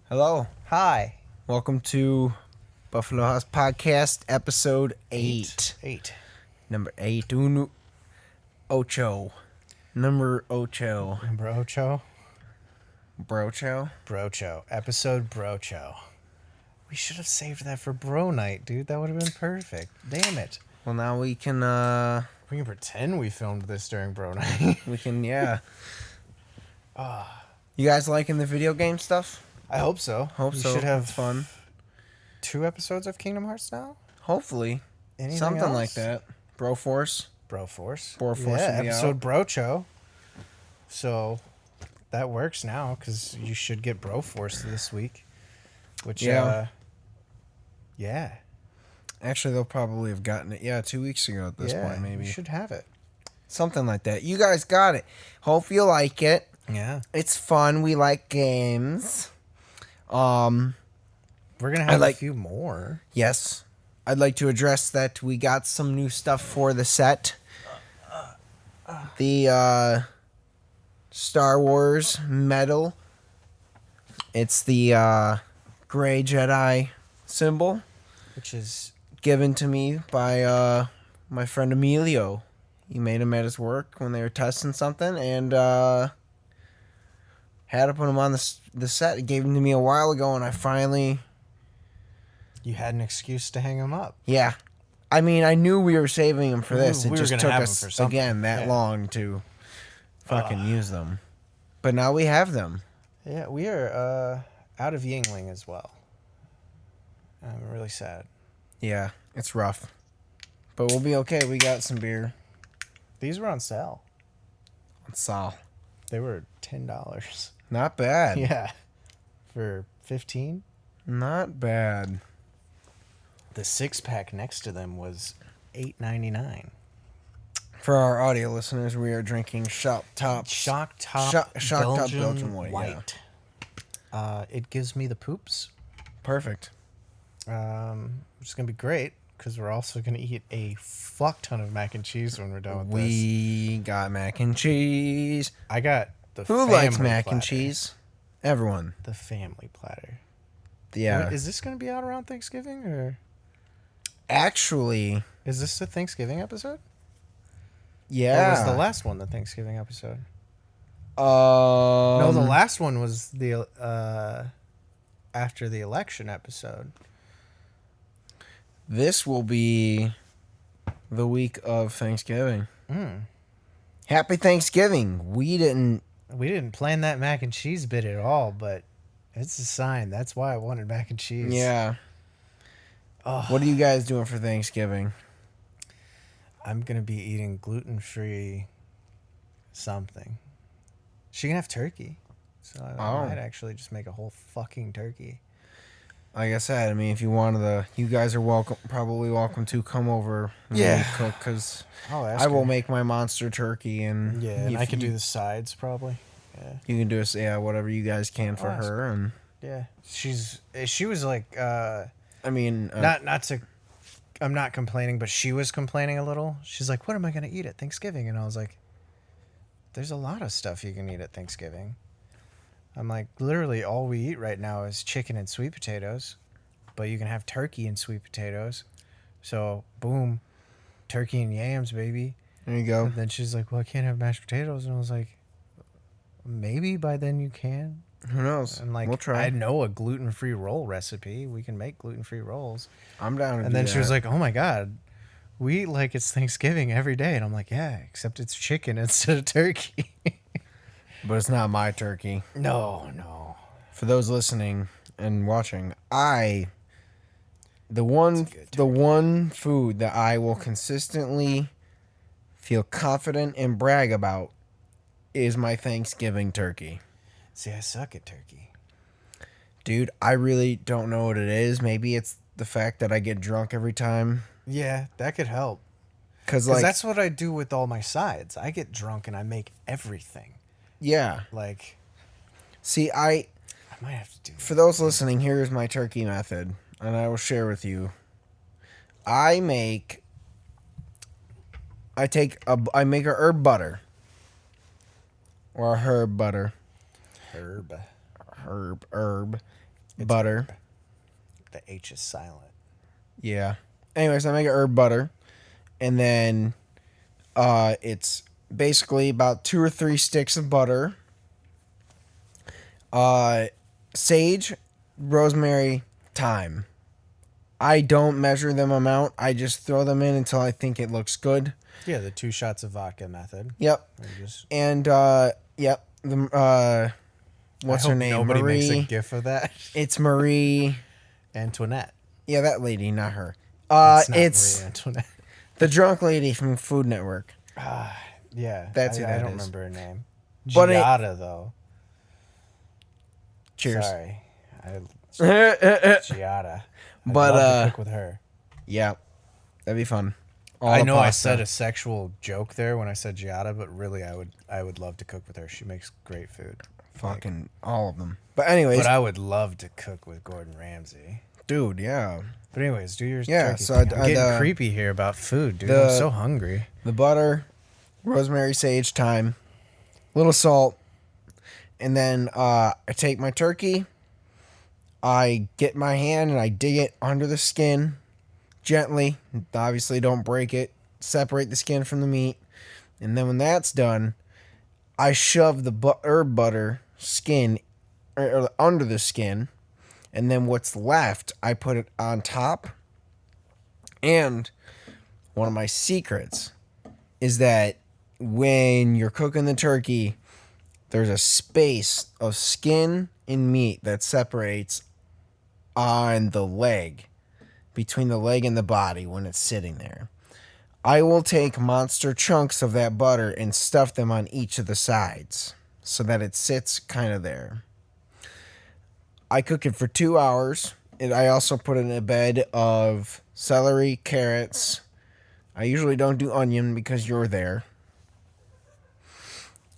Hello. Hi. Welcome to Buffalo House Podcast, episode 8. Eight. Number 8. Uno ocho. Number ocho. Number ocho. Brocho? Brocho. Episode Brocho. We should have saved that for Bro Night, dude. That would have been perfect. Damn it. Well, now we can, We can pretend we filmed this during Bro Night. yeah. You guys liking the video game stuff? I hope so. Hope we so. should have It's fun. 2 episodes of Kingdom Hearts now? Hopefully. Anything Something else? like that. Broforce. Broforce. Broforce Yeah, would be episode Brocho. So that works now because you should get Broforce this week. Which, Yeah. yeah. Actually, they'll probably have gotten it, 2 weeks ago at this point, maybe. You should have it. Something like that. You guys got it. Hope you like it. Yeah. It's fun. We like games. We're going to have like- a few more. Yes. I'd like to address that we got some new stuff for the set. The Star Wars medal. It's the gray Jedi symbol Which is given to me by my friend Emilio. He made him at his work when they were testing something and had to put him on the set. He gave him to me a while ago and I finally... you had an excuse to hang them up. Yeah. I mean, I knew we were saving them for We this. were It just gonna took have us, them for something. again, that Yeah. long to fucking use them. But now we have them. Yeah, we are out of Yingling as well. I'm really sad. Yeah, it's rough. But we'll be okay. We got some beer. These were on sale. It's Sal. They were $10. Not bad. Yeah. For 15. Not bad. The 6-pack next to them was $8.99. For our audio listeners, we are drinking Shock Top. Shock Top Shock Top Belgian, Belgian White, White. It gives me the poops. Perfect. Which is going to be great because we're also going to eat a fuck ton of mac and cheese when we're done with this. We got mac and cheese. I got the Who family likes mac and platter. cheese? Everyone. The family platter. Yeah. Wait, is this going to be out around Thanksgiving or Actually, is this the Thanksgiving episode? yeah. Or was the last one the Thanksgiving episode? No, No, the last one was the after the election episode. This will be the week of Thanksgiving. Happy Thanksgiving. We didn't... We didn't plan that mac and cheese bit at all, but it's a sign. That's why I wanted mac and cheese. Yeah. Oh, What are you guys doing for Thanksgiving? I'm going to be eating gluten-free something. She can have turkey. So I might actually just make a whole fucking turkey. Like I said, I mean, if you wanted you guys are probably welcome to come over and Yeah. cook, because I'll ask I will her. make my monster turkey, and Yeah, and if I can you, do the sides probably. Yeah. You can do whatever you guys can for I'll ask her, and Yeah. She was like I mean, not to I'm not complaining, but she was complaining a little. She's like, "What am I going to eat at Thanksgiving?" And I was like, "There's a lot of stuff you can eat at Thanksgiving." I'm like, literally all we eat right now is chicken and sweet potatoes, but you can have turkey and sweet potatoes. So, boom, turkey and yams, baby. there you go. And then she's like, "Well, I can't have mashed potatoes." And I was like, "Maybe by then you can." Who knows? And like, we'll try. I know a gluten-free roll recipe. We can make gluten-free rolls. I'm down to And do then she was that. like, "Oh my God, we eat like it's Thanksgiving every day." And I'm like, "Yeah, except it's chicken instead of turkey." But it's not my turkey. No. For those listening and watching, the one food that I will consistently feel confident and brag about is my Thanksgiving turkey. See, I suck at turkey. Dude, I really don't know what it is. Maybe it's the fact that I get drunk every time. Yeah, that could help. Because, Because that's what I do with all my sides. I get drunk and I make everything. yeah. Like, See, I might have to do for those listening, here is my turkey method, and I will share with you. I make a herb butter. Or a herb butter. herb. Herb. butter. The H is silent. Yeah. Anyways, I make a herb butter, and then it's basically about 2 or 3 sticks of butter, sage, rosemary, thyme. I don't measure them amount. I just throw them in until I think it looks good. Yeah, the 2 shots of vodka method. Yep. Just... And yep. What's her name? Nobody Marie. makes a gif of that. It's Marie Antoinette. Yeah, that lady, not her. It's not It's Marie Antoinette. the drunk lady from Food Network. Yeah, That's who I that don't is. remember her name. But Giada, though. Cheers. Sorry, But Giada. I'd love to cook with her. Yeah, that'd be fun. I know I said a sexual joke there when I said Giada, but really, I would love to cook with her. She makes great food. Fucking all of them. But anyways, But I would love to cook with Gordon Ramsay. dude, yeah. But anyways, do your Yeah, turkey so thing. I'm I'd, getting creepy here about food, dude. I'm so hungry. The butter, rosemary, sage, thyme, little salt, and then I take my turkey. I get my hand and I dig it under the skin gently. Obviously, don't break it. Separate the skin from the meat. And then when that's done, I shove the herb butter skin or under the skin. And then what's left, I put it on top. And one of my secrets is that when you're cooking the turkey, there's a space of skin and meat that separates on the leg, between the leg and the body when it's sitting there. I will take monster chunks of that butter and stuff them on each of the sides so that it sits kind of there. I cook it for 2 hours, and I also put it in a bed of celery, carrots. I usually don't do onion because you're there.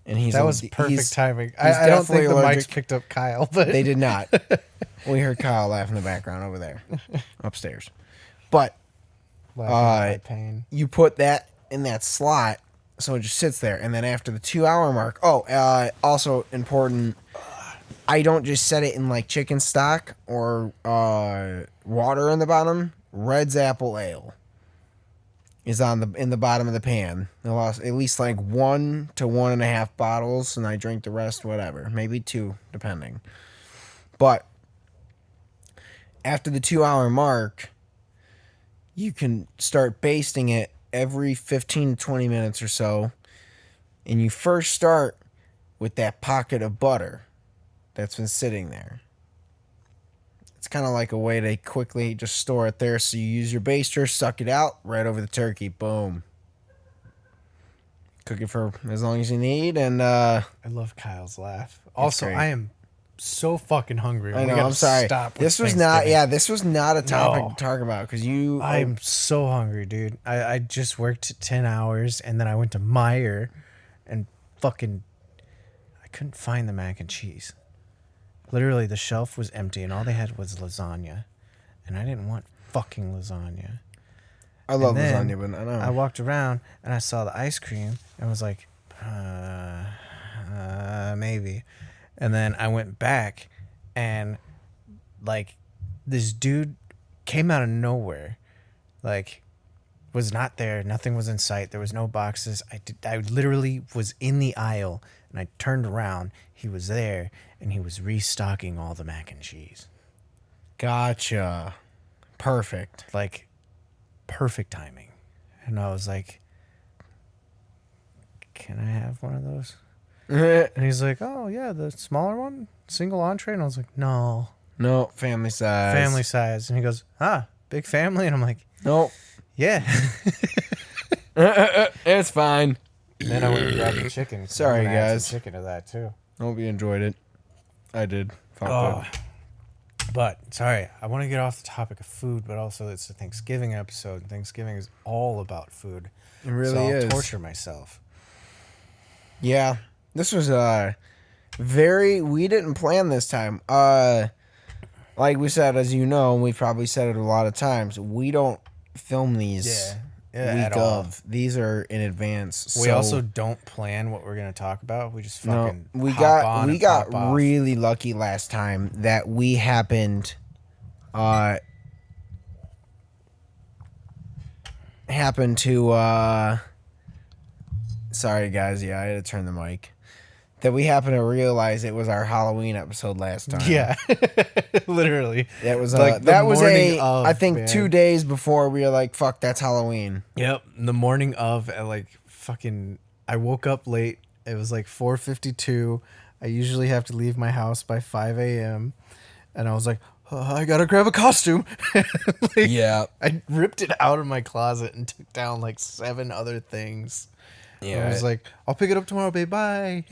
And That was perfect timing. he's I don't think the definitely mics picked up Kyle, but They did not. We heard Kyle laugh in the background over there, upstairs. But laughing at my pain. you put that in that slot, so it just sits there. And then after the 2 hour mark, also important, I don't just set it in like chicken stock or water in the bottom. Red's Apple Ale is in the bottom of the pan. I lost at least like 1 to 1.5 bottles, and I drink the rest, whatever, maybe 2, depending. But after the 2 hour mark, you can start basting it every 15 to 20 minutes or so. And you first start with that pocket of butter that's been sitting there. It's kind of like a way to quickly just store it there. So you use your baster, suck it out, right over the turkey. Boom. Cook it for as long as you need. And I love Kyle's laugh. Also, great. I am so fucking hungry. I know, I'm sorry. This was not a topic to talk about because I'm so hungry, dude. I just worked 10 hours and then I went to Meijer and fucking I couldn't find the mac and cheese. Literally, the shelf was empty and all they had was lasagna. And I didn't want fucking lasagna. I love lasagna, but I know. I walked around and I saw the ice cream and was like, maybe. And then I went back and like this dude came out of nowhere, like was not there. Nothing was in sight. There was no boxes. I literally was in the aisle and I turned around. He was there and he was restocking all the mac and cheese. Gotcha. Perfect. Like perfect timing. And I was like, can I have one of those? And he's like, oh, yeah, the smaller one, single entree. And I was like, no, family size. family size. And he goes, big family. And I'm like, Nope. yeah. It's fine. And then I went and grabbed the chicken. Sorry, I'm gonna add guys. some chicken to that, too. Hope you enjoyed it. I did. Oh. But, sorry, I want to get off the topic of food, but also it's a Thanksgiving episode. And Thanksgiving is all about food. It really so I'll is. torture myself. Yeah. This was we didn't plan this time. Like we said, as you know, and we've probably said it a lot of times, we don't film these at week all. of. These are in advance. We so also don't plan what we're gonna talk about. We just no, fucking we hop got on we and got pop off. really lucky last time that we happened to sorry guys, yeah, I had to turn the mic. That we happened to realize it was our Halloween episode last time. Yeah, literally. That was Like the that was morning of, I think man. 2 days before we were like, fuck, that's Halloween. Yep, the morning of at like fucking. I woke up late. It was like 4:52. I usually have to leave my house by 5 a.m. And I was like, I gotta grab a costume. Like, Yeah. I ripped it out of my closet and took down like 7 other things. Yeah. I was like, I'll pick it up tomorrow, babe. Bye.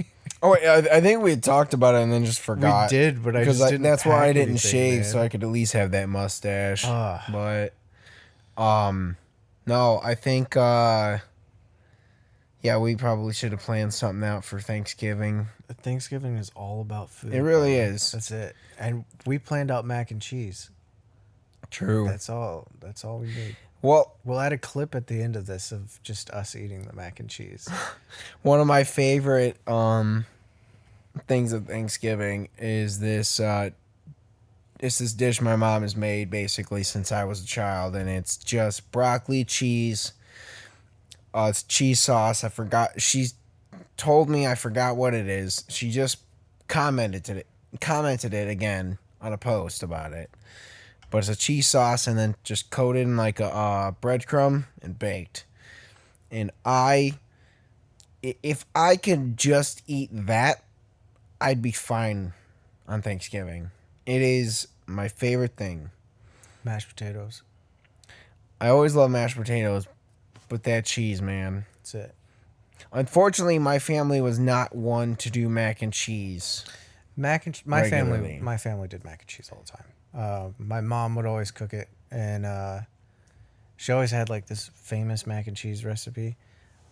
Oh, wait, I think we had talked about it and then just forgot. We did, but I because just didn't. that's why I pack didn't anything, shave, man. so I could at least have that mustache. Ah. But, no, I think, yeah, we probably should have planned something out for Thanksgiving. Thanksgiving is all about food. It really man. is. That's it. And we planned out mac and cheese. True. That's all. That's all we need. Well, We'll add a clip at the end of this of just us eating the mac and cheese. one of my favorite things of Thanksgiving is this it's this dish my mom has made basically since I was a child, and it's just broccoli, cheese. It's cheese sauce. I forgot. She told me I forgot what it is. She just commented it again on a post about it. But it's a cheese sauce and then just coated in like a breadcrumb and baked. And if I could just eat that, I'd be fine on Thanksgiving. It is my favorite thing. Mashed potatoes. I always love mashed potatoes, but that cheese, man. That's it. Unfortunately, my family was not one to do mac and cheese. My Regularly. family did mac and cheese all the time. My mom would always cook it, and she always had like this famous mac and cheese recipe.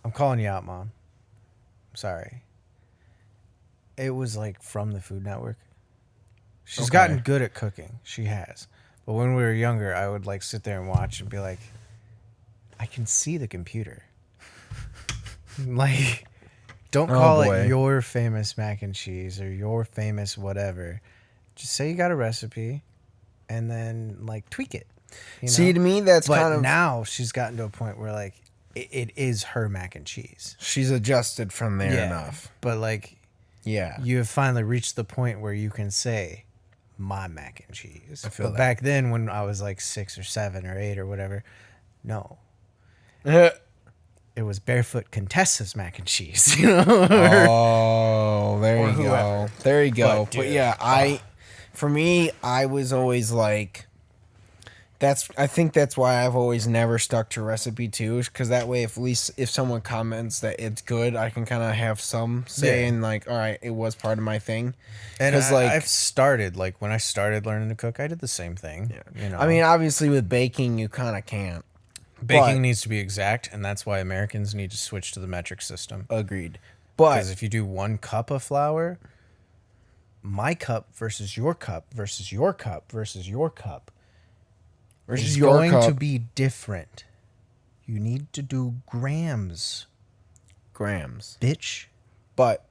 I'm calling you out, Mom. I'm sorry. It was like from the Food Network. She's Okay. gotten good at cooking. She has. But when we were younger, I would like sit there and watch and be like, I can see the computer. Like, don't call boy. it your famous mac and cheese or your famous whatever. Just say you got a recipe and then like tweak it. You See, know? to me, that's But kind of now she's gotten to a point where like it is her mac and cheese. she's adjusted from there enough. But like Yeah. you have finally reached the point where you can say my mac and cheese. I feel but that. back then when I was like 6 or 7 or 8 or whatever, no. It was Barefoot Contessa's mac and cheese, you know? Oh, there Or you go. whoever. There you go. But, But dude, yeah, for me, I was always like, I think that's why I've always never stuck to recipe too, because that way, if someone comments that it's good, I can kind of have some say Yeah. and like, all right, it was part of my thing. And 'Cause, like- I've started, like when I started learning to cook, I did the same thing. You know, I mean, obviously with baking, you kind of can't. baking but- needs to be exact, and that's why Americans need to switch to the metric system. Agreed. But Because if you do 1 cup of flour, my cup versus your cup versus your cup versus your cup versus is your going cup, to be different. You need to do grams, grams. bitch. But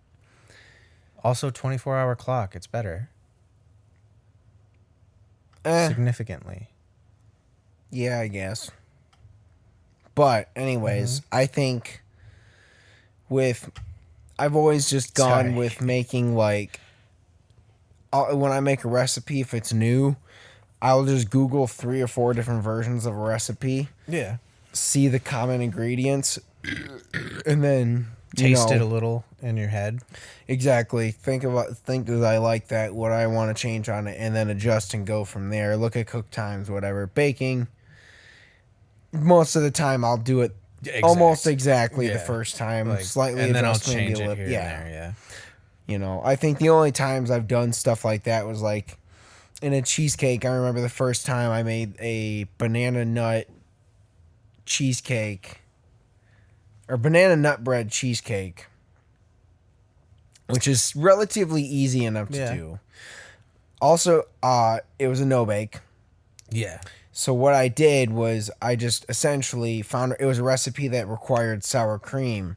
Also, 24-hour clock. It's better. Significantly. yeah, I guess. But anyways, I think I've always just gone Sorry. with making like when I make a recipe, if it's new, I'll just Google 3 or 4 different versions of a recipe, Yeah. see the common ingredients, and then Taste it a little in your head. Exactly. Think that I like that, what I want to change on it, and then adjust and go from there. Look at cook times, whatever. Baking, most of the time I'll do it almost exactly the Yeah. first time. Like, Slightly and then I'll adjust maybe change a it little. here Yeah. and there. Yeah. You know, I think the only times I've done stuff like that was like in a cheesecake. I remember the first time I made a banana nut cheesecake or banana nut bread cheesecake, which is relatively easy enough to Yeah. do. Also, it was a no bake. Yeah. So what I did was I just essentially found it was a recipe that required sour cream.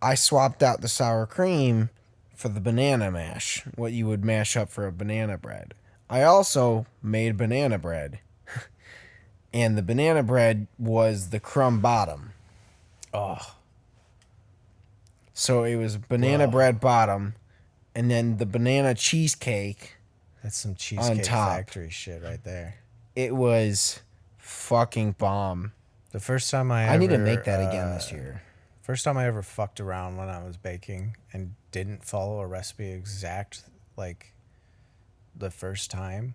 I swapped out the sour cream for the banana mash, what you would mash up for a banana bread. I also made banana bread, and the banana bread was the crumb bottom. Oh, So it was banana Whoa. bread bottom, and then the banana cheesecake. that's some Cheesecake top. Factory shit right there. It was fucking bomb. The first time I need to make that again this year. First time I ever fucked around when I was baking and didn't follow a recipe exact like the first time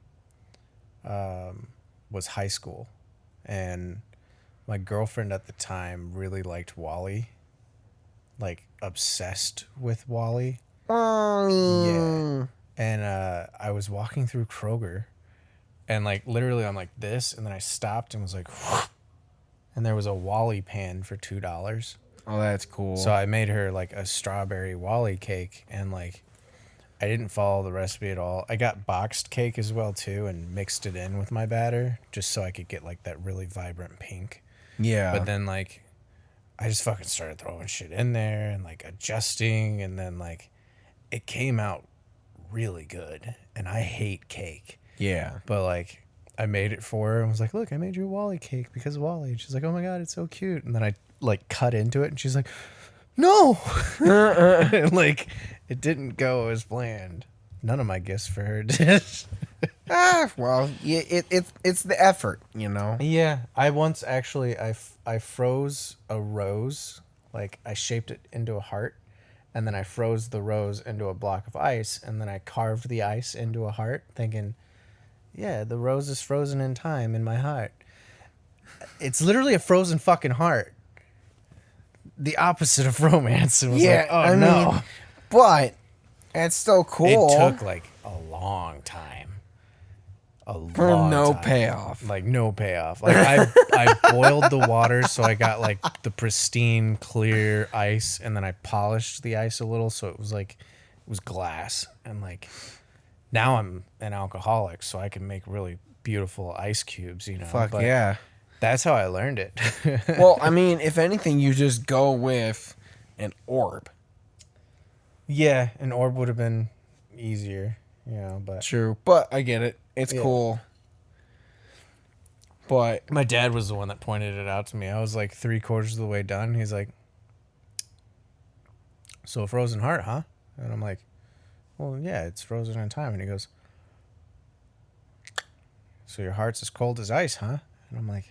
was high school. And my girlfriend at the time really liked Wally. Like obsessed with Wally. Yeah. And I was walking through Kroger and like literally I'm like this and then I stopped and was like and there was a Wally pan for $2. Oh, that's cool. So I made her like a strawberry Wally cake and like I didn't follow the recipe at all. I got boxed cake as well too and mixed it in with my batter just so I could get like that really vibrant pink. Yeah. But then like I just fucking started throwing shit in there and like adjusting and then like it came out really good and I hate cake. Yeah. But like I made it for her and was like, look, I made you a Wally cake because of Wally. And she's like, oh my God, it's so cute. And then I like cut into it and she's like, no. And, like it didn't go as planned. None of my gifts for her did. Well, yeah, it's the effort, you know. Yeah, I once actually I froze a rose, like I shaped it into a heart, and then I froze the rose into a block of ice, and then I carved the ice into a heart, thinking, yeah, the rose is frozen in time in my heart. It's literally a frozen fucking heart. The opposite of romance. It was like, oh no. But it's still cool. It took like a long time. For no payoff. Like no payoff. Like I boiled the water so I got like the pristine clear ice and then I polished the ice a little so it was like it was glass and like now I'm an alcoholic so I can make really beautiful ice cubes, you know. Fuck but yeah. That's how I learned it. Well, I mean, if anything, you just go with an orb. Yeah, an orb would have been easier, you know, but True, but I get it. It's cool. But my dad was the one that pointed it out to me. I was like 3/4 of the way done. He's like, so a frozen heart, huh? And I'm like, well, yeah, it's frozen in time. And he goes, so your heart's as cold as ice, huh? And I'm like,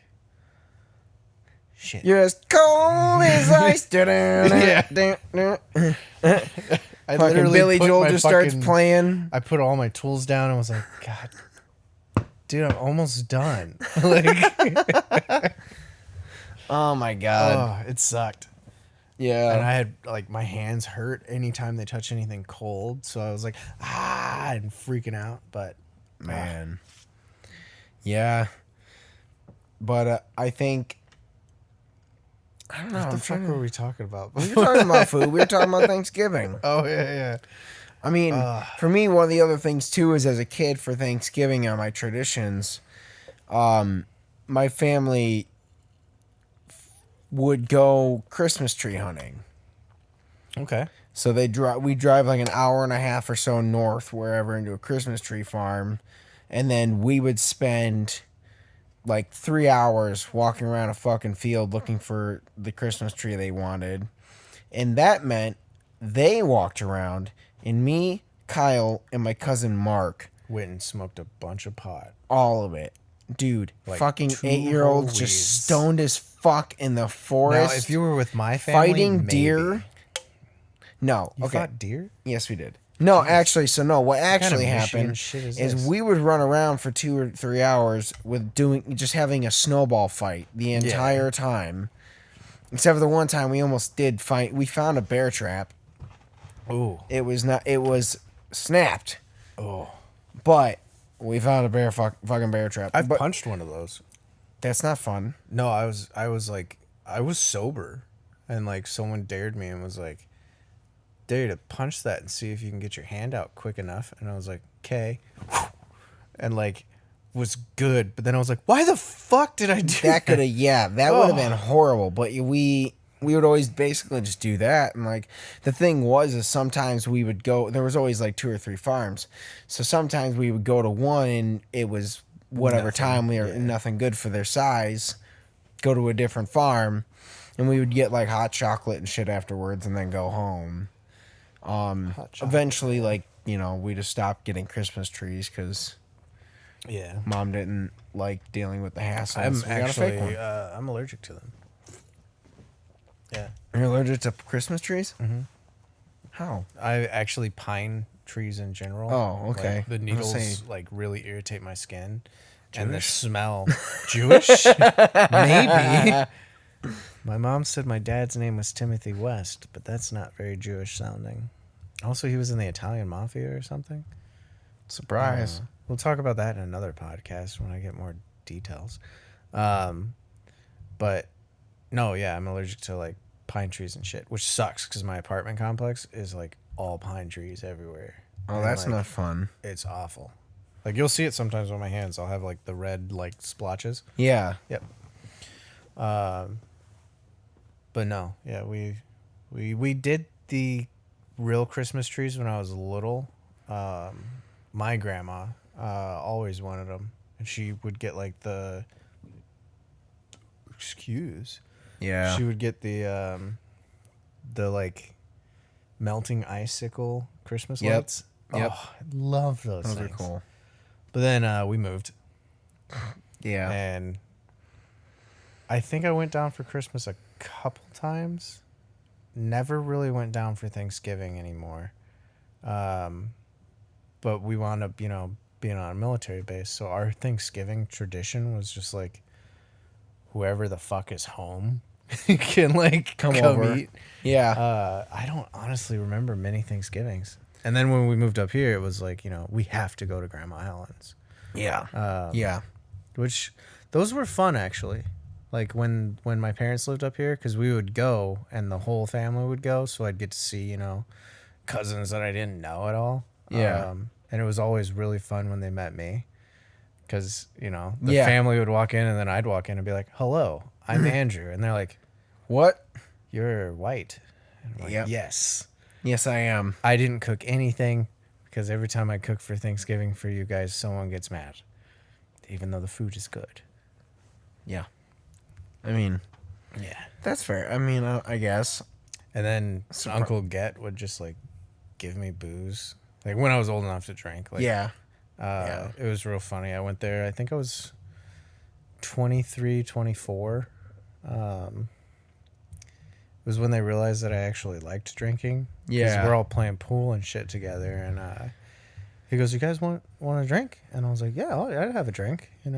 shit. you're as cold as ice. I Fucking Billy put Joel my just starts fucking- playing. I put all my tools down and was like, God, dude, I'm almost done. Like, Oh my god. oh, it sucked. Yeah. And I had like my hands hurt anytime they touch anything cold, so I was like, and freaking out. But Man. Yeah. But I think I don't know. what the I'm fuck trying were to, we talking about? we were talking about food. We were talking about Thanksgiving. Oh yeah. I mean, for me, one of the other things too is as a kid for Thanksgiving on my traditions, my family would go Christmas tree hunting. Okay. So we drive like an hour and a half or so north, wherever, into a Christmas tree farm, and then we would spend like 3 hours walking around a fucking field looking for the Christmas tree they wanted, and that meant they walked around, and me, Kyle, and my cousin Mark, Went and smoked a bunch of pot. all of it, dude. Like fucking 2 8-year-olds whole just weeds. stoned as fuck in the forest. Now, if you were with my family, fighting maybe. deer. No, You okay. fought deer? Yes, we did. No, actually, what actually Michigan happened shit is is this? we would run around for 2 or 3 hours with just having a snowball fight the entire time. Except for the one time we almost did fight. We found a bear trap. Ooh. It was snapped, Oh. but we found a fucking bear trap. I've But punched one of those. that's not fun. No, I was sober, and like someone dared me and was like, dare you to punch that and see if you can get your hand out quick enough. And I was like, okay. And like was good, but then I was like, why the fuck did I do That could have, that would have been Oh. horrible. But we would always basically just do that. And like the thing was, is sometimes we would go. There was always like 2 or 3 farms, so sometimes we would go to one and it was whatever Nothing, time we were yeah. nothing good for their size. Go to a different farm, and we would get like hot chocolate and shit afterwards, and then go home. Hot chocolate. Eventually, like we just stopped getting Christmas trees because Yeah. Mom didn't like dealing with the hassle. I'm So we got a fake actually, one. I'm allergic to them. Yeah. You're allergic to Christmas trees? Mm-hmm. How? I actually pine trees in general. Oh, okay. Like, the I was needles saying- like really irritate my skin, and the Jewish? smell. Jewish? Maybe. My mom said my dad's name was Timothy West, but that's not very Jewish sounding. Also, he was in the Italian Mafia or something. Surprise. We'll talk about that in another podcast when I get more details. But no, yeah, I'm allergic to like pine trees and shit, which sucks because my apartment complex is like all pine trees everywhere. Oh, And, that's like, not fun. It's awful. Like you'll see it sometimes on my hands. I'll have like the red like splotches. Yeah. Yep. But no, yeah, we did the real Christmas trees when I was little. My grandma always wanted them, and she would get like Yeah. she would get the like melting icicle Christmas Yep. lights. Yep. Oh, I love those Those are things. cool. But then we moved, Yeah. and I think I went down for Christmas a couple times. Never really went down for Thanksgiving anymore. But we wound up, being on a military base. So our Thanksgiving tradition was just like whoever the fuck is home can like Come come over. eat. Yeah. I don't honestly remember many Thanksgivings. And then when we moved up here, it was like, we have to go to Grandma Helen's. Yeah. Yeah. Which those were fun actually. Like when my parents lived up here, because we would go and the whole family would go, so I'd get to see cousins that I didn't know at all. Yeah. And it was always really fun when they met me, because the Yeah. family would walk in and then I'd walk in and be like, "Hello, I'm Andrew," and they're like, What? "You're white." And I'm like, Yep. yes. Yes, I am. I didn't cook anything because every time I cook for Thanksgiving for you guys, someone gets mad, even though the food is good. Yeah. I mean, Yeah. that's fair. I mean, I guess. And then Surpri- Uncle Get would just like give me booze, like when I was old enough to drink. Like, Yeah. It was real funny. I went there. I think I was 23, 24. It was when they realized that I actually liked drinking. 'Cause Yeah. we're all playing pool and shit together, and he goes, "You guys want a drink?" And I was like, "Yeah, I'd have a drink." Yeah.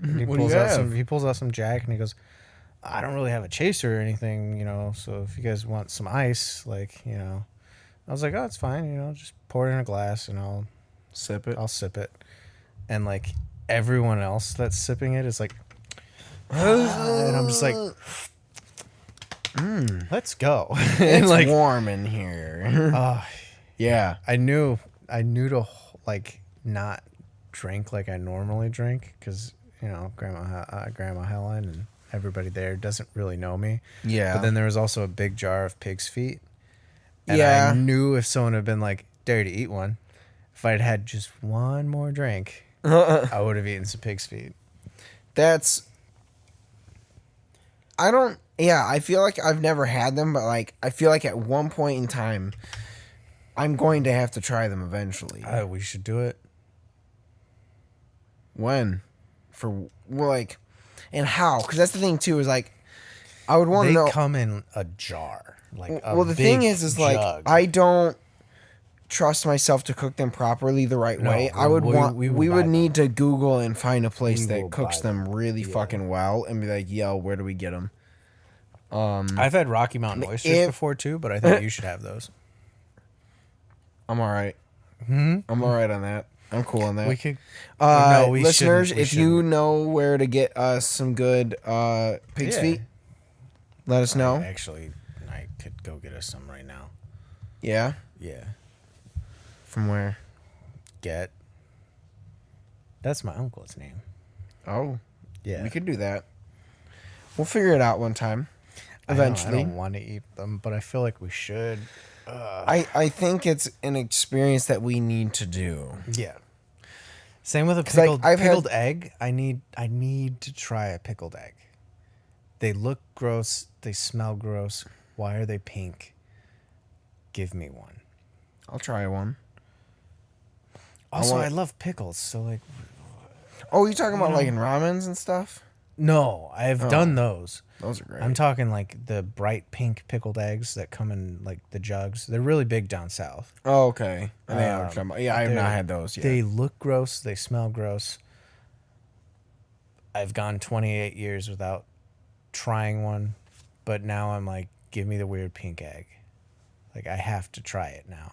And he What do you pulls out have? he pulls out some Jack, and he goes, "I don't really have a chaser or anything, so if you guys want some ice, like, I was like, "Oh, it's fine, just pour it in a glass and I'll Sip it. sip it." And like everyone else that's sipping it is like, and I'm just like, let's go. And It's like, warm in here. Yeah. I knew to like not drink like I normally drink, because Grandma Helen and everybody there doesn't really know me. Yeah. But then there was also a big jar of pig's feet. And Yeah. I knew if someone had been like, "Dare to eat one," if I'd had just one more drink, I would have eaten some pig's feet. I feel like I've never had them, but like, I feel like at one point in time, I'm going to have to try them eventually. We should do it. When? And how? Because that's the thing too, is like, I would want They to know. come in a jar. Like a Well, the thing big is like, jug. I don't trust myself to cook them properly the right No, way. I would we will would buy need to Google and find a place We will that cooks buy them really Yeah. fucking well and be like, yo, where do we get them? I've had Rocky Mountain oysters If- before too, but I think you should have those. I'm all right. Hmm? I'm all right on that. I'm cool on that. We could. we Listeners, shouldn't. We if you shouldn't. know where to get us some good pig's Yeah. feet, let us know. Actually, I could go get us some right now. Yeah. Yeah. From where? Get. That's my uncle's name. Oh, Yeah. we could do that. We'll figure it out one time. Eventually. I don't want to eat them, but I feel like we should. I think it's an experience that we need to do. Yeah. Same with a like, pickled, I've had- pickled egg. I need to try a pickled egg. They look gross. They smell gross. Why are they pink? Give me one. I'll try one. Also, want- I love pickles. So like, Oh, you talking about like in ramens and stuff? no, I've done those. Those are great. I'm talking like the bright pink pickled eggs that come in like the jugs. They're really big down south. Oh, okay. I know what you're talking about. Yeah, I have not had those yet. They look gross. They smell gross. I've gone 28 years without trying one, but now I'm like, give me the weird pink egg. Like, I have to try it now.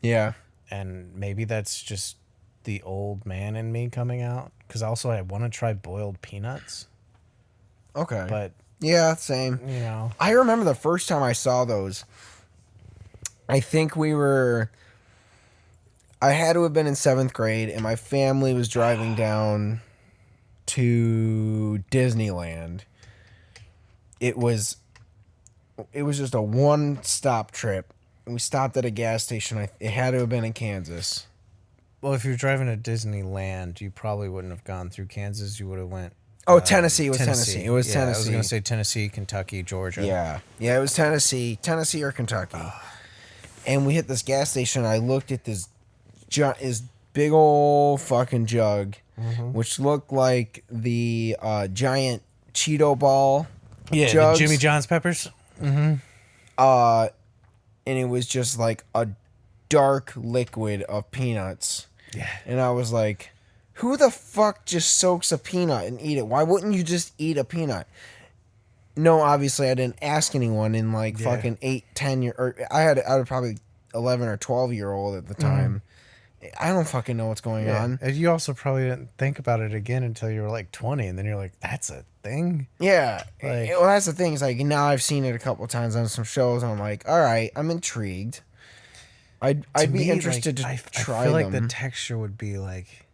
Yeah. And maybe that's just the old man in me coming out. Because also, I want to try boiled peanuts. Okay. But, yeah, same. you know. I remember the first time I saw those. I think I had to have been in 7th grade, and my family was driving down to Disneyland. It was just a one-stop trip. We stopped at a gas station. It had to have been in Kansas. Well, if you're driving to Disneyland, you probably wouldn't have gone through Kansas. You would have went. Oh, Tennessee. It was Tennessee. It was Yeah, Tennessee. I was going to say Tennessee, Kentucky, Georgia. Yeah. Yeah, it was Tennessee or Kentucky. And we hit this gas station. I looked at this big old fucking jug, which looked like the giant Cheeto ball Yeah, jugs. the Jimmy John's peppers. And it was just like a dark liquid of peanuts. Yeah. And I was like, who the fuck just soaks a peanut and eat it? Why wouldn't you just eat a peanut? No, obviously I didn't ask anyone in like fucking 8, 10 year, or I was probably 11 or 12-year-old at the time. I don't fucking know what's going on. And you also probably didn't think about it again until you were like 20, and then you're like, that's a thing? Yeah. Like- Well, that's the thing. Is like now I've seen it a couple of times on some shows. And I'm like, all right, I'm intrigued. I'd be me, interested like, to try I feel them. like the texture would be like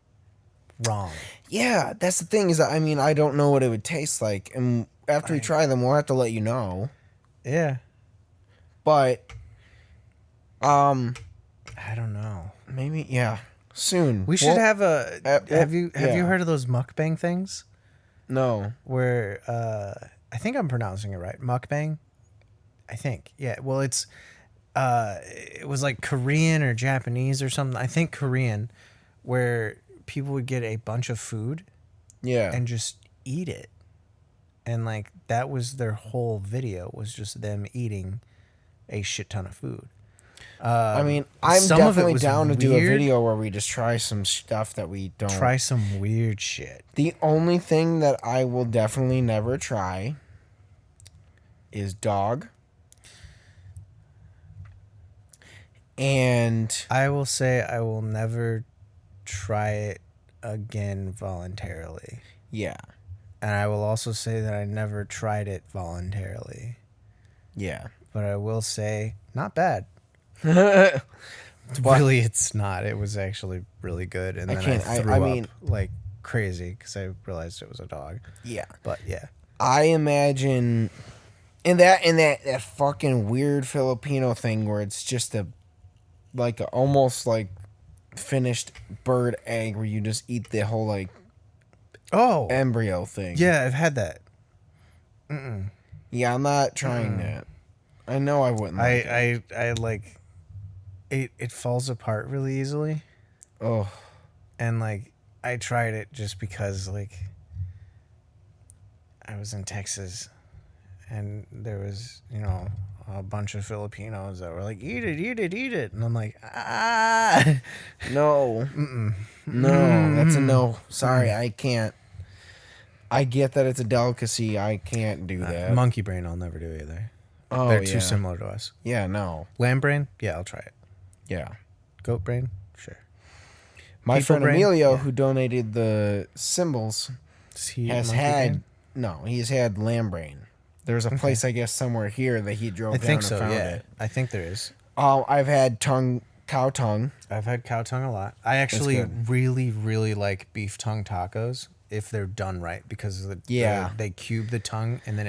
wrong. Yeah, that's the thing. Is that, I mean, I don't know what it would taste like, and after we try them, we'll have to let you know. Yeah. But, I don't know. maybe soon. We should have a. Have you yeah. heard of those mukbang things? No. Where I think I'm pronouncing it right. Mukbang. I think. Yeah. Well, it was like Korean or Japanese or something. I think Korean, where people would get a bunch of food Yeah. and just eat it. And like that was their whole video, was just them eating a shit ton of food. I mean, I'm some of it definitely was down to do a weird. video where we just try some stuff that we don't. Try some weird shit. The only thing that I will definitely never try is dog. And I will say I will never try it again voluntarily. yeah. And I will also say that I never tried it voluntarily. Yeah. But I will say, not bad. But- Really, it's not. It was actually really good. And then I threw up like crazy because I realized it was a dog. Yeah. But yeah. I imagine in that fucking weird Filipino thing where it's just almost like finished bird egg where you just eat the whole like Oh, embryo thing. yeah, I've had that. Yeah, I'm not trying that. I know I wouldn't. Like it. I like it falls apart really easily. Oh, And like I tried it just because like I was in Texas and there was, a bunch of Filipinos that were like, eat it, eat it, eat it. And I'm like, ah. no. No, that's a no. Sorry, I can't. I get that it's a delicacy. I can't do that. Monkey brain I'll never do either. Oh, They're yeah. too similar to us. Yeah, no. Lamb brain? Yeah, I'll try it. Yeah. Goat brain? Sure. My People friend brain? Emilio, Yeah. who donated the symbols, Does he eat has monkey had brain? no. He's had lamb brain. There's a place I guess somewhere here that he drove I down think and so, found yeah. it. I think there is. I've had tongue cow tongue. I've had cow tongue a lot. I actually good. really, really like beef tongue tacos if they're done right because they cube the tongue and then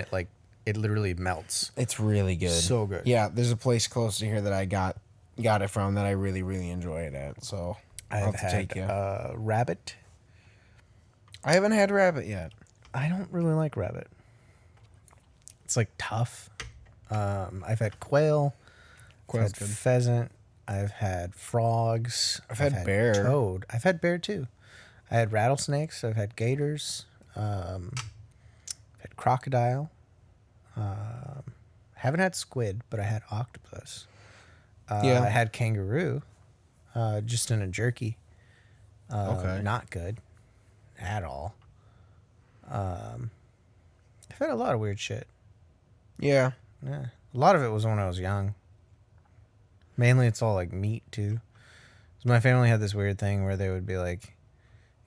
it literally melts. It's really good. So good. Yeah, there's a place close to here that I got it from that I really, really enjoy it at. So I'll I've have to take had you. rabbit. I haven't had rabbit yet. I don't really like rabbit. It's like tough. I've had quail. Quail's I've had good. pheasant. I've had frogs. I've had bear. Toad. I've had bear too. I had rattlesnakes. I've had gators. Had crocodile. Haven't had squid, but I had octopus. Yeah. I had kangaroo. Just in a jerky. Okay. Not good at all. I've had a lot of weird shit. Yeah. Yeah. A lot of it was when I was young. Mainly it's all like meat too. 'Cause my family had this weird thing where they would be like,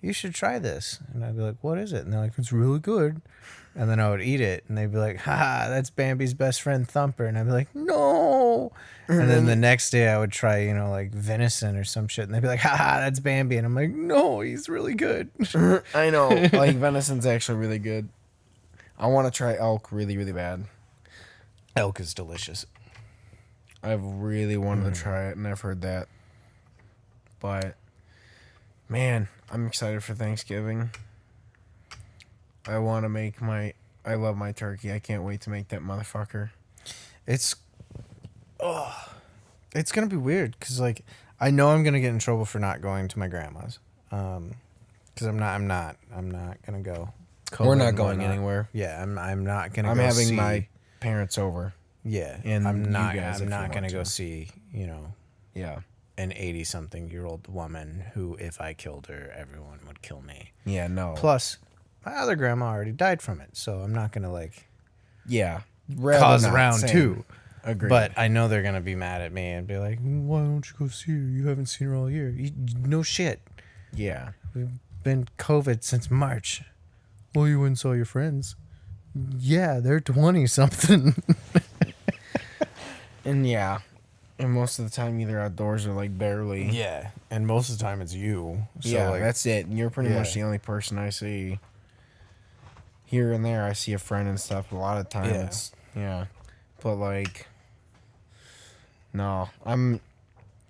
you should try this. And I'd be like, what is it? And they're like, it's really good. And then I would eat it and they'd be like, haha, that's Bambi's best friend Thumper. And I'd be like, no. And then the next day I would try, like venison or some shit. And they'd be like, haha, that's Bambi. And I'm like, no, he's really good. I know. Like venison's actually really good. I want to try elk really, really bad. Elk is delicious. I've really wanted to try it, and I've heard that. But, man, I'm excited for Thanksgiving. I want to make I love my turkey. I can't wait to make that motherfucker. It's gonna be weird because I know I'm gonna get in trouble for not going to my grandma's, because I'm not gonna go. We're COVID not and going whatnot. anywhere. Yeah, I'm not gonna. I'm go having see, my parents over. yeah, and I'm you not. guys if I'm you not want gonna go to. see Yeah. an 80-something-year-old woman who, if I killed her, everyone would kill me. Yeah, no. Plus, my other grandma already died from it, so I'm not gonna Yeah. cause round two. Agreed. But I know they're gonna be mad at me and be like, "Why don't you go see her? You haven't seen her all year." No shit. Yeah. We've been COVID since March. Well, you went and saw your friends. Yeah, they're 20 something. And yeah. And most of the time, either outdoors or like barely. Yeah, and most of the time it's you. So Yeah, that's it. And you're pretty much Yeah. the only person I see. Here and there, I see a friend and stuff. A lot of times, yeah. But like, no,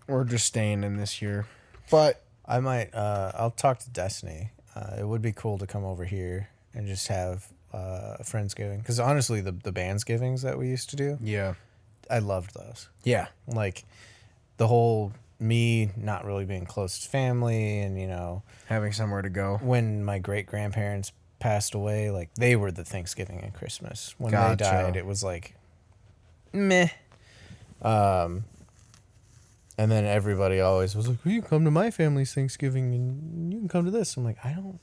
we're just staying in this year. But I might. I'll talk to Destiny. It would be cool to come over here and just have a Friendsgiving. Because honestly, the Bandsgivings that we used to do, yeah, I loved those. yeah, Like the whole me not really being close to family, and having somewhere to go. when my great grandparents passed away, like they were the Thanksgiving and Christmas. When Gotcha. they died, it was like meh. And then everybody always was like, well, you can come to my family's Thanksgiving and you can come to this. I'm like, I don't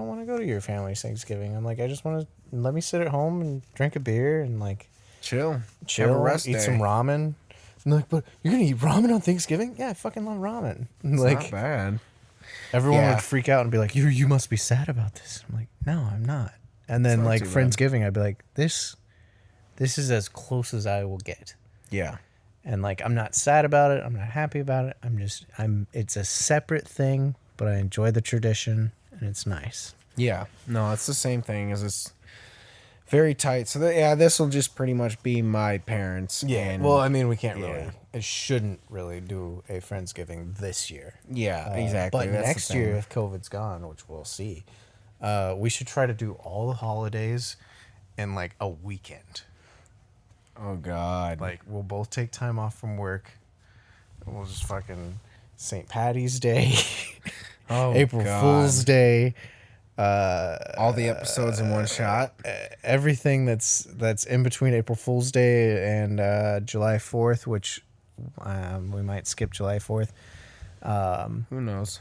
want to go to your family's Thanksgiving. I'm like, I just want to let me sit at home and drink a beer and like Chill, chill, have a rest eat day. some ramen. And they're like, but you're gonna eat ramen on Thanksgiving? Yeah, I fucking love ramen. And It's like not bad. everyone Yeah. would freak out and be like, you must be sad about this. I'm like, no, I'm not. And then not like too bad. Friendsgiving, I'd be like, this is as close as I will get. Yeah, And like I'm not sad about it. I'm not happy about it. It's a separate thing, but I enjoy the tradition and it's nice. yeah. No, it's the same thing as it's very tight. So this will just pretty much be my parents. And, Well, I mean, we can't really. Yeah. It shouldn't really do a Friendsgiving this year. yeah, exactly. But That's the next year, thing. if COVID's gone, which we'll see, we should try to do all the holidays in like a weekend. Oh God. Like we'll both take time off from work. And we'll just fucking St. Patty's Day, Oh, April God. Fool's Day, all the episodes in one shot. everything that's in between April Fool's Day and July 4th, which we might skip July 4th. Who knows?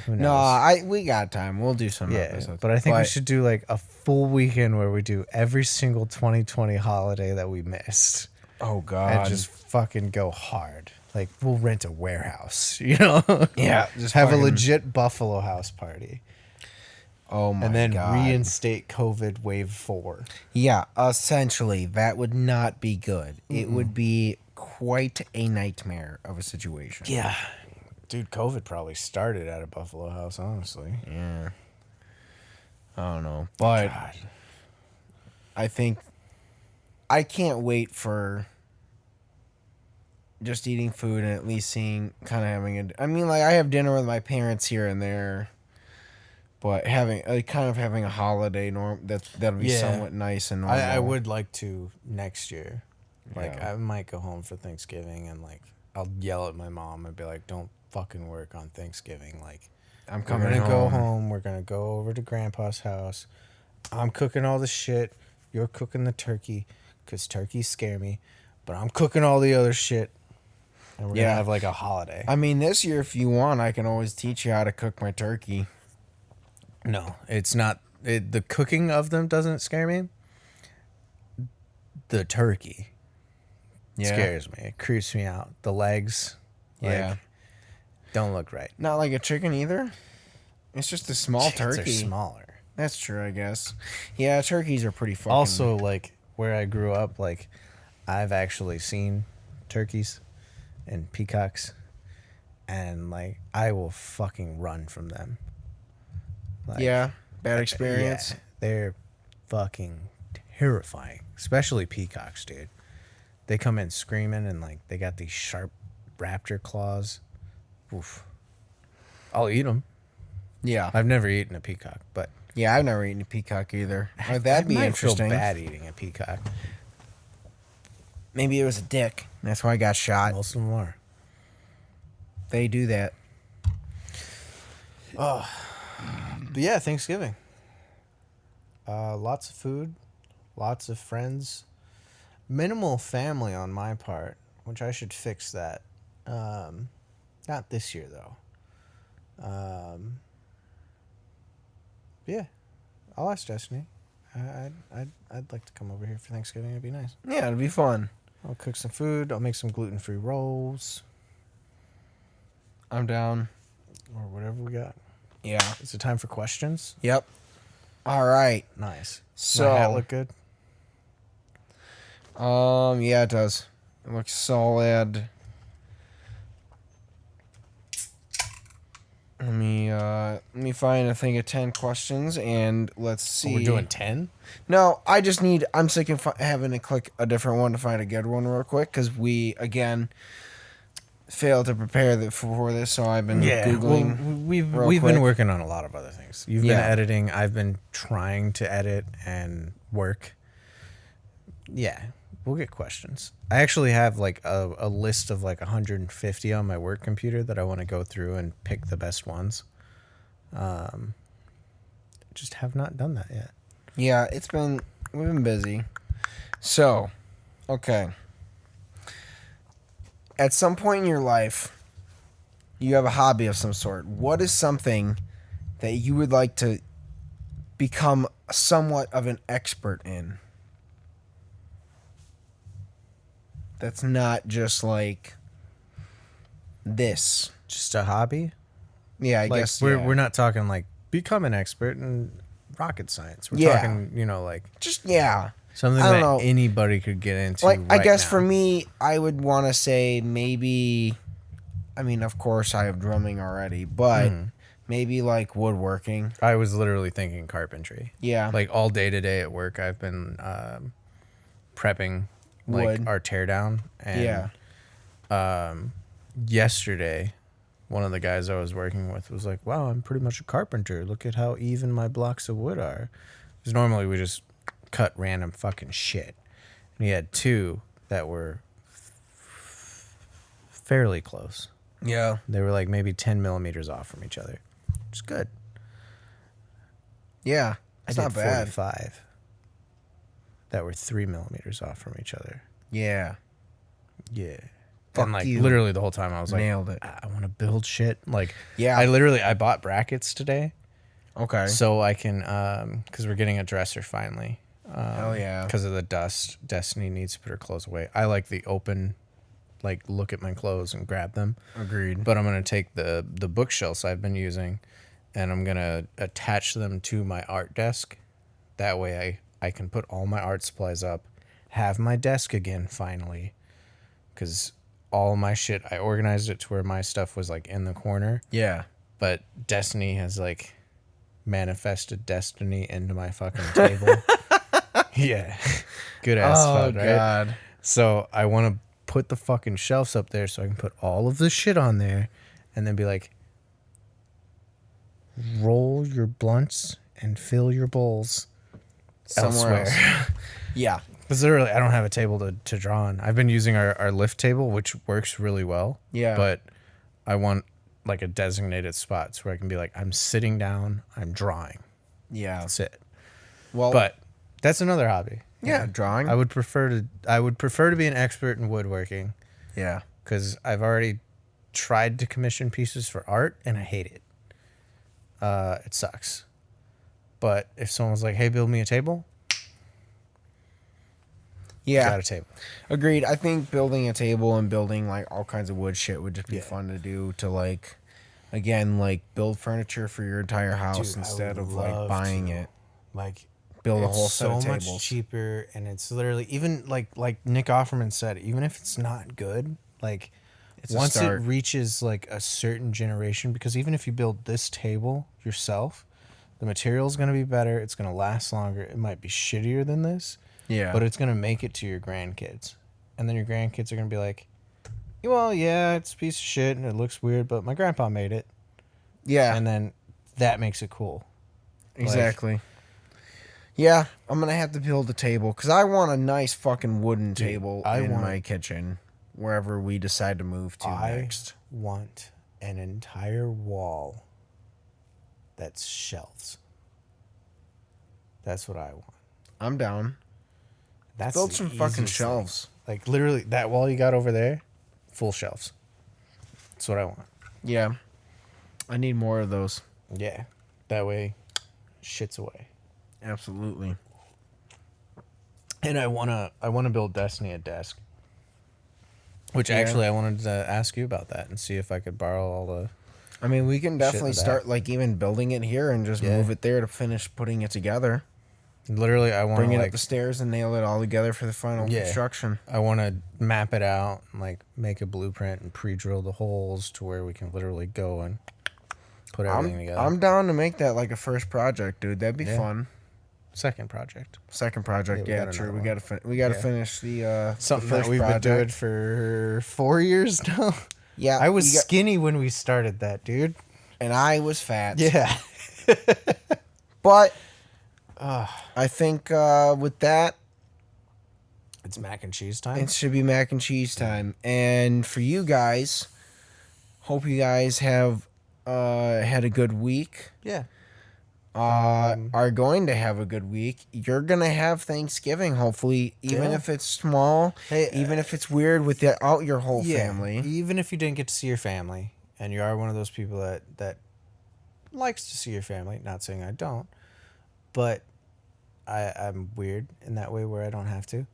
Who knows? No, we got time. We'll do some Yeah, episodes. but I think we should do like a full weekend where we do every single 2020 holiday that we missed. Oh God. And just fucking go hard. Like we'll rent a warehouse, yeah, just have fucking- a legit Buffalo house party, Oh my and then God. reinstate COVID wave 4. Yeah, essentially, that would not be good. It would be quite a nightmare of a situation. Yeah. Dude, COVID probably started at a Buffalo House, honestly. Yeah. I don't know. But God. I think I can't wait for just eating food and at least seeing, kind of having a. I mean, like, I have dinner with my parents here and there, but having kind of having a holiday that'll be Yeah. somewhat nice and normal. I would like to next year. Like, Yeah. I might go home for Thanksgiving and, like, I'll yell at my mom and be like, don't fucking work on Thanksgiving. Like, I'm we're coming going to home. go home. We're going to go over to Grandpa's house. I'm cooking all the shit. You're cooking the turkey because turkeys scare me. But I'm cooking all the other shit. And we're going to Yeah. have, like, a holiday. I mean, this year, if you want, I can always teach you how to cook my turkey. No, it's not. The cooking of them doesn't scare me. The turkey scares me. It creeps me out. The legs, Yeah. don't look right. Not like a chicken either. It's just a small Chickens turkey. are smaller. That's true, I guess. Yeah, turkeys are pretty fucking. Also, like where I grew up, like I've actually seen turkeys and peacocks, and like I will fucking run from them. Like, yeah, bad experience. Yeah, they're fucking terrifying, especially peacocks, dude. They come in screaming and like they got these sharp raptor claws. Oof. I'll eat them. Yeah. I've never eaten a peacock, but Yeah, I've never eaten a peacock either. That'd be I might interesting. feel bad eating a peacock. Maybe it was a dick. That's why I got shot. Most of them are. They do that. But yeah, Thanksgiving. Lots of food, lots of friends, minimal family on my part, which I should fix that. Not this year though. Yeah, I'll ask Destiny. I'd like to come over here for Thanksgiving. It'd be nice. Yeah, it'd be fun. I'll cook some food. I'll make some gluten-free rolls I'm down. or whatever we got. Yeah. Is it time for questions? Yep. All right. Nice. So, My hat look good? yeah, it does. It looks solid. Let me find, I think, 10 questions, and let's see. We're doing 10? No, I'm sick of having to click a different one to find a good one real quick, because we, again, failed to prepare for this, so I've been Googling. Well, we've quick. been working on a lot of other things. You've been Yeah. editing. I've been trying to edit and work. Yeah, we'll get questions. I actually have like a list of like 150 on my work computer that I want to go through and pick the best ones. Just have not done that yet. Yeah, we've been busy. So, okay. At some point in your life, you have a hobby of some sort. What is something that you would like to become somewhat of an expert in? That's not just like this. Just a hobby. Yeah, I Like guess we're not talking like become an expert in rocket science. We're Yeah. talking, like just yeah. something I don't that know. anybody could get into. Like I right guess now. for me, I would want to say maybe. I mean, of course, I have drumming already, but maybe like woodworking. I was literally thinking carpentry. Yeah, Like all day today at work, I've been prepping like Wood. our teardown. And yesterday, one of the guys I was working with was like, "Wow, I'm pretty much a carpenter. Look at how even my blocks of wood are." Because normally we just cut random fucking shit, and he had two that were fairly close. yeah, They were like maybe 10 millimeters off from each other. It's good. yeah. It's I not did bad. 45 that were 3 millimeters off from each other. Yeah, Yeah. Fuck and like you. literally the whole time I was like, Nailed it. I want to build shit. Like, Yeah. I bought brackets today okay. so I can, because we're getting a dresser finally. Hell yeah. Because of the dust, Destiny needs to put her clothes away. I like the open, like look at my clothes and grab them. Agreed. But I'm gonna take the bookshelves I've been using, and I'm gonna attach them to my art desk. That way I can put all my art supplies up, have my desk again finally, because all my shit, I organized it to where my stuff was like in the corner. Yeah. But Destiny has like manifested destiny into my fucking table. Yeah. Good ass fun, right? God. So I want to put the fucking shelves up there so I can put all of the shit on there and then be like, roll your blunts and fill your bowls Somewhere elsewhere. else. Yeah. Because literally, I don't have a table to draw on. I've been using our lift table, which works really well. Yeah. But I want like a designated spots where I can be like, I'm sitting down, I'm drawing. Yeah. That's it. Well, But that's another hobby. yeah, drawing. I would prefer to be an expert in woodworking Yeah. because I've already tried to commission pieces for art and I hate it. It sucks. But if someone's like, "Hey, build me a table," Yeah. got a table. Agreed. I think building a table and building like all kinds of wood shit would just be Yeah. fun to do to like, again, like build furniture for your entire house Dude, I instead would of like love buying to. it. Like, Build a it's whole set of so much tables. cheaper, and it's literally even like Nick Offerman said, even if it's not good, like It's a once it start. reaches like a certain generation, because even if you build this table yourself, the material is going to be better. It's going to last longer. It might be shittier than this, Yeah. but it's going to make it to your grandkids, and then your grandkids are going to be like, well, yeah, it's a piece of shit and it looks weird, but my grandpa made it, yeah. and then that makes it cool. Exactly. Yeah, I'm gonna have to build a table because I want a nice fucking wooden table in my kitchen wherever we decide to move to next. Want an entire wall that's shelves. That's what I want. I'm down. That's Build the some fucking easiest thing. shelves. Like literally, that wall you got over there, full shelves. That's what I want. Yeah, I need more of those. Yeah, that way, shit's away. Absolutely. And I wanna build Destiny a desk. Which Yeah. actually, I wanted to ask you about that and see if I could borrow all the. I mean, we can definitely like that. start like even building it here and just Yeah. move it there to finish putting it together. Literally, I want Bring to it like up the stairs and nail it all together for the final Yeah. construction. I want to map it out and like make a blueprint and pre-drill the holes to where we can literally go and put everything together. I'm down to make that like a first project, dude. That'd be Yeah. fun. Second project. Second project, Yeah, we yeah, got true. another We gotta we gotta Yeah. finish the Something the that first we've project. been doing for 4 years now. Yeah, I was you got- skinny when we started that, dude. and I was fat. Yeah. But I think with that, It's mac and cheese time. it should be mac and cheese time. And for you guys, hope you guys have had a good week. yeah. Are going to have a good week. You're gonna have Thanksgiving, hopefully, even Yeah. if it's small, Hey, even if it's weird without your whole Yeah. family. Even if you didn't get to see your family and you are one of those people that likes to see your family, not saying I don't, but I'm weird in that way where I don't have to.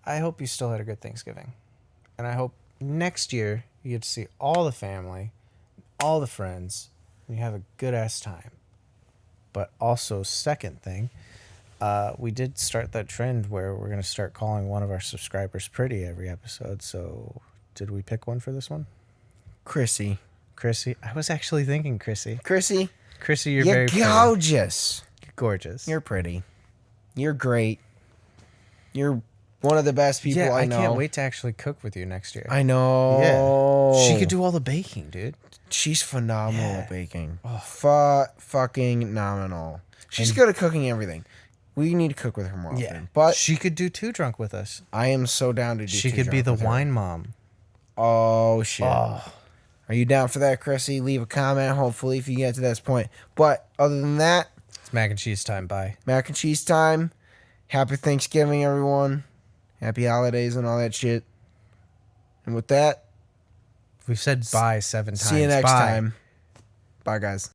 I hope you still had a good Thanksgiving. And I hope next year you get to see all the family, all the friends, and you have a good ass time. But also, second thing, we did start that trend where we're going to start calling one of our subscribers pretty every episode. So, did we pick one for this one? Chrissy. Chrissy? I was actually thinking Chrissy. Chrissy, Chrissy, you're you're very pretty. gorgeous. You're gorgeous. You're pretty. You're great. You're one of the best people yeah, I I know. can't wait to actually cook with you next year. I know. Yeah. She could do all the baking, dude. She's phenomenal Yeah. at baking. Oh. Fucking nominal. She's And- good at cooking everything. We need to cook with her more often. Yeah. But she could do Two Drunk with us. I am so down to do She Two could be Drunk the with her. wine mom. Oh, shit. Oh. Are you down for that, Chrissy? Leave a comment, hopefully, if you get to this point. But other than that, It's mac and cheese time. Bye. mac and cheese time. Happy Thanksgiving, everyone. Happy holidays and all that shit. And with that, We've said bye 7 times. see you next Bye. time. Bye, guys.